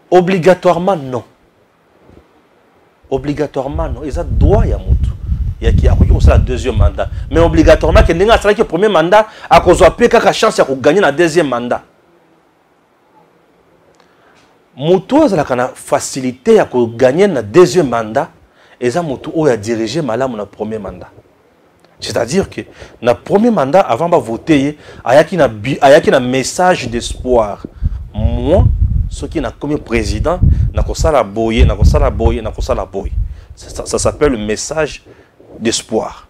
Obligatoirement, non. Obligatoirement, non. Ils ont droit à Moutou. Il y a qui a le deuxième mandat. Mais obligatoirement, il y a le premier mandat, à cause de la chance de gagner le deuxième mandat. Moutou a la facilité à gagner le deuxième mandat, et ça Moutou a dirigé Malam le premier mandat. C'est-à-dire que dans le premier mandat, avant de voter, il y a un message d'espoir. Moi, ce qui est comme président, ça s'appelle le message d'espoir.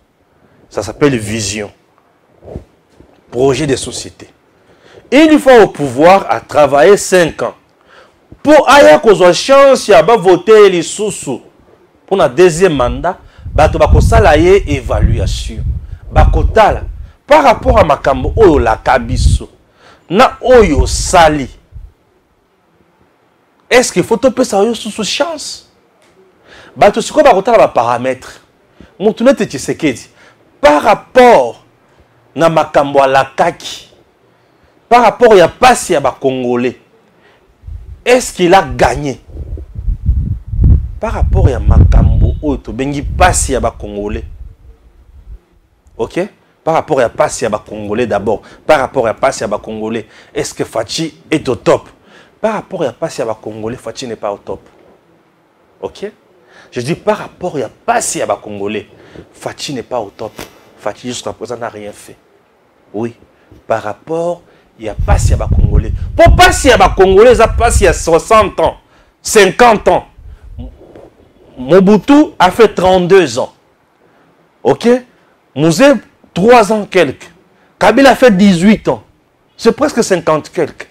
Ça s'appelle vision. Projet de société. Et une fois au pouvoir, à travailler 5 ans. Pour avoir la chance de voter les sous pour le deuxième mandat, il y a une évaluation. Par rapport à Makambo, oyo la kabiso, na oyo sali. Est-ce qu'il faut te ça sous chance? Bato siko ba kotala ba paramètres. Moutounete Tshisekedi par rapport na Makambo à la kaki. Par rapport à pasi à ba Congolais. Est-ce qu'il a gagné? Par rapport à Makambo oyo to bengi pasi à ba Congolais. OK? Par rapport à Passi à Congolais d'abord, par rapport à Passi à Congolais, est-ce que Fachi est au top? Par rapport à Passi à Congolais, Fachi n'est pas au top. OK? Je dis par rapport à Passi à Congolais, Fachi n'est pas au top. Fachi jusqu'à présent n'a rien fait. Oui, par rapport à Passi à Congolais. Pour Passi à Congolais, ça passe il y a 60 ans, 50 ans. Mobutu a fait 32 ans. OK? Mouzé, 3 ans quelques. Kabila a fait 18 ans. C'est presque 50 quelques.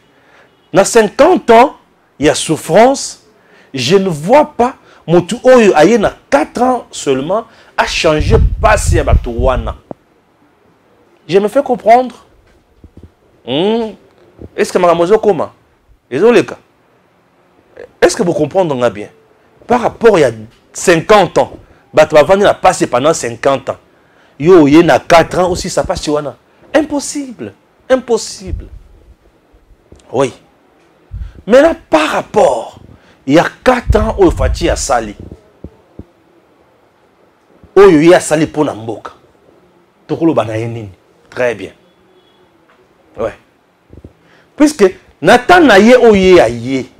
Dans 50 ans, il y a souffrance. Je ne vois pas, Moutou Oyo Aye, dans 4 ans seulement, a changé passé à Batouana. Je me fais comprendre. Est-ce que Maramozo comment? Est-ce que vous comprenez bien? Par rapport à 50 ans, Batouana a passé pendant 50 ans. Yo, il y a 4 ans aussi, ça passe sur Wana. Impossible. Impossible. Oui. Maintenant, par rapport, il y a 4 ans où Fati a sali. Où il y a sali pour Namboka. Très bien. Ouais. Puisque, Nathan Naye où il y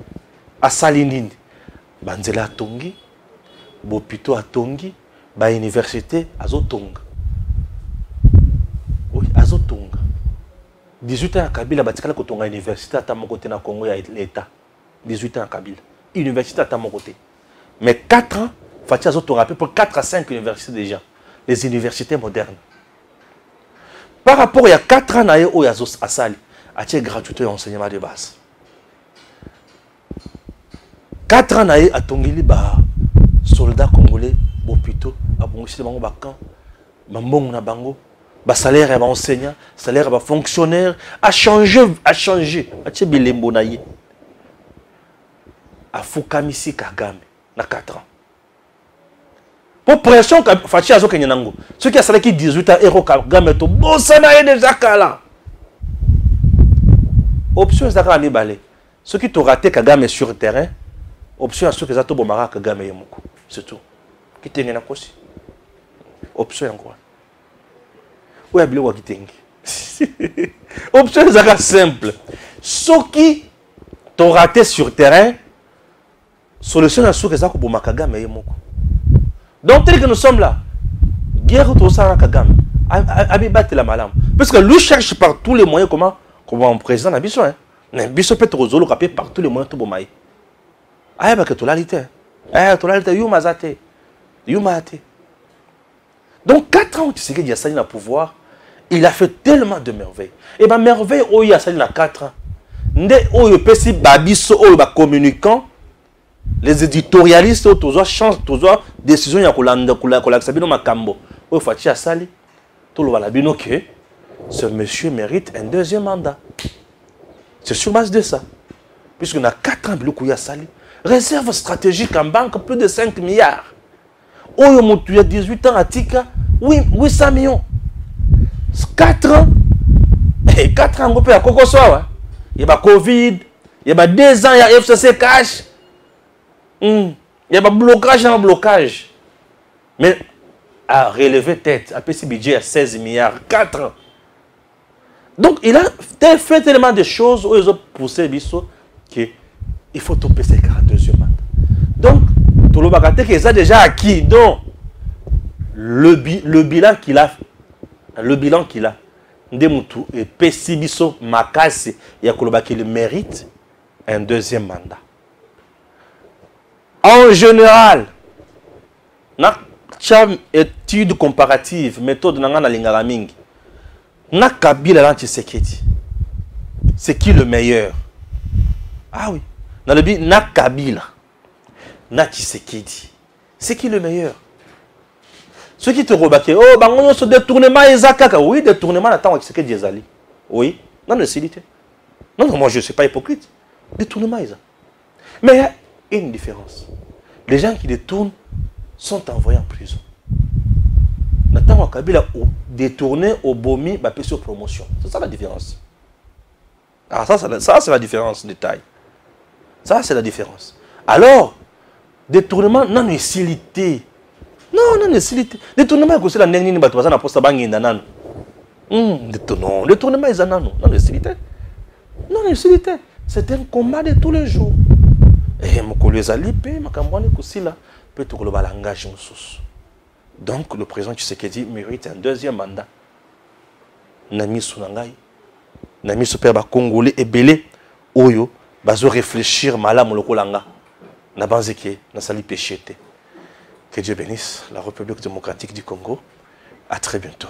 a sali nini. Banzela Tongi, Bopito a Tongi, ba université a Zotonga. Oui, Azotonga. 18 ans à Kabila, Batikala Kotonga Université à mon côté dans le Congo, il y a l'État. 18 ans à Kabila. Université à mon côté. Mais 4 ans, Fatih Azotonga, pour 4 à 5 universités déjà. Les universités modernes. Par rapport à 4 ans, il y a Asali, il y a gratuité et enseignement de base. 4 ans, il y a Tongili, soldats congolais, Bopito, Abongisi, Bango Bakan, Mambong na Bango. Bah salaire est enseignant, salaire est fonctionnaire, a changé. A bilembo naye. A Fukamisi Kagame, na 4 ans. Pour pression, Fachi Azo Kenyanango. Ceux qui a salaire qui 18 ans, Héro Kagame, to bossa naye déjà kala. Option Zaka Nibale. Ceux qui t'ont raté Kagame sur le terrain, option à ceux qui ont raté Bomara Kagame Yemoko. C'est tout. Qui t'en aussi. Option encore. Oui, il y a option simple. Ceux qui t'ont raté sur le terrain, solution à ceux qui ont raté Kagame. Donc, tel que nous sommes là, guerre autour de Kagame, Abibat la malam. Parce que lui cherche par tous les moyens comment un président n'a besoin. Mais Bisso peut résoudre par tous les moyens de Bomaï. Ah, bah que tu l'as dit. Ah, tu l'as dit, Yumazate. Yumate. Donc, 4 ans, tu sais qu'il y a ça, il a pouvoir. Il a fait tellement de merveilles. Et bien, merveille, il y a ça, il a 4 ans. Nde, il y a Babiso, il y a communicant. Les éditorialistes, toujours chance, toujours décision, il y a que Sabino Makambo. Il faut que Sali. Tout le monde que ce monsieur mérite un deuxième mandat. C'est sur base de ça. Puisqu'on a 4 ans, il y a Sali. Réserve stratégique en banque, plus de 5 milliards. Il y a 18 ans à Tika, 800 millions. 4 ans. Et 4 ans, on peut à Kokosoa. Il y a Covid, il y a 2 ans, il y a FCC cash. Il y a un blocage. Mais à relever tête, à petit budget à 16 milliards, 4 ans. Donc il a fait tellement de choses où ils ont poussé Bisso qu'il faut tout PC 42e mandat. Donc, tout le monde qu'ils ont déjà acquis. Donc, le bilan qu'il a, Ndemutu et PC Bisso Makasi, il y a qu'il mérite un deuxième mandat. En général, na étude comparative, méthode na lingala mingi. Na Kabila na Tshisekedi. C'est qui le meilleur? Ah oui. Dans le but na Kabila na Tshisekedi. C'est qui le meilleur? Ceux qui te rebaquent, oh bangono ce détournement ezakaka. Oui, détournement attend Tshisekedi ezali. Oui, non de silité. Non, moi je ne suis pas hypocrite. Détournement ezali. Mais il y a une différence. Les gens qui détournent sont envoyés en prison. Nathan Kabila détourné au Bomi, bah, sur promotion. C'est ça la différence. Ah, ça c'est la différence de taille. Ça, c'est la différence. Alors, détournement, non, facilité. Non, facilité. Détournement, c'est la dernière fois que tu as posté à détournement, c'est non, facilité. Non, facilité. C'est un combat de tous les jours. Et je donc le président Tshisekedi mérite un deuxième mandat. Nami Sunangai, Nami Super Congolais et Belé, Oyo, bazo réfléchir malam lokolanga. Na banzeke, na sali péché. Que Dieu bénisse la République démocratique du Congo. À très bientôt.